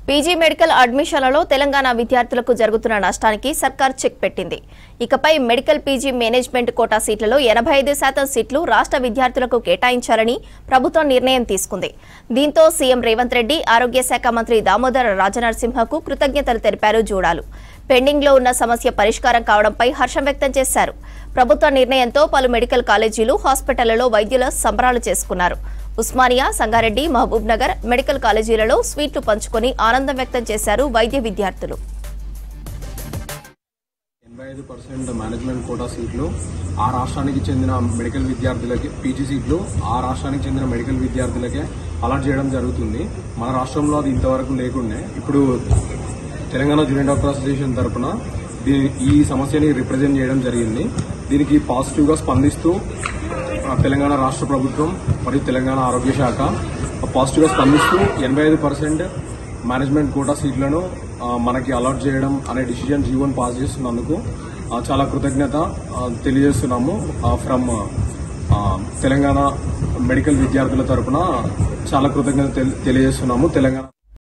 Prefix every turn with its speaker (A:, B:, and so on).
A: PG medical అడ్మిషన్లలో Telangana విద్యార్థులకు జరుగుతున్న నష్టానికి సర్కార్ చెక్ పెట్టింది. ఇకపై మెడికల్ పీజీ మేనేజ్మెంట్ కోటా సీట్లలో 85% సీట్లు రాష్ట్ర విద్యార్థులకు కేటాయించాలని ప్రభుత్వం నిర్ణయం తీసుకుంది. దీంతో సీఎం రేవంత్ రెడ్డి, ఆరోగ్య శాఖ మంత్రి దామోదర రాజనరసింహకు కృతజ్ఞతలు తెలిపారు జూడాలు. పెండింగ్ లో ఉన్న సమస్య పరిష్కారం కావడంపై హర్షం వ్యక్తం చేశారు. ప్రభుత్వ నిర్ణయంతో పలు మెడికల్ కాలేజీలు, హాస్పిటళ్లలో వైద్యుల సంబరాలు చేసుకున్నారు. ఉస్మానియా, సంగారెడ్డి, మహబూబ్ నగర్ మెడికల్ కాలేజీలలో స్వీట్లు పంచుకొని ఆనందం వ్యక్తం చేశారు వైద్య విద్యార్థులు.
B: 85% మేనేజ్మెంట్ కోటా సీట్లు ఆ రాష్ట్రానికి చెందిన మెడికల్ విద్యార్థులకి, పీజీ సీట్లు ఆ రాష్ట్రానికి చెందిన మెడికల్ విద్యార్థులకే అలాట్ చేయడం జరుగుతుంది. మన రాష్ట్రంలో అది ఇంతవరకు లేకుండే. ఇప్పుడు తెలంగాణ జూనియర్ డాక్టర్ అసోసియేషన్ తరఫున ఈ సమస్యని రిప్రజెంట్ చేయడం జరిగింది. దీనికి పాజిటివ్గా స్పందిస్తూ తెలంగాణ రాష్ట్ర ప్రభుత్వం మరియు తెలంగాణ ఆరోగ్య శాఖ పాజిటివ్గా స్పందిస్తూ 85% మేనేజ్మెంట్ కోటా సీట్లను మనకి అలాట్ చేయడం అనే డిసిజన్ జీవోని పాస్ చేస్తున్నందుకు చాలా కృతజ్ఞత తెలియజేస్తున్నాము. ఫ్రమ్ తెలంగాణ మెడికల్ విద్యార్థుల తరఫున చాలా కృతజ్ఞత తెలియజేస్తున్నాము. తెలంగాణ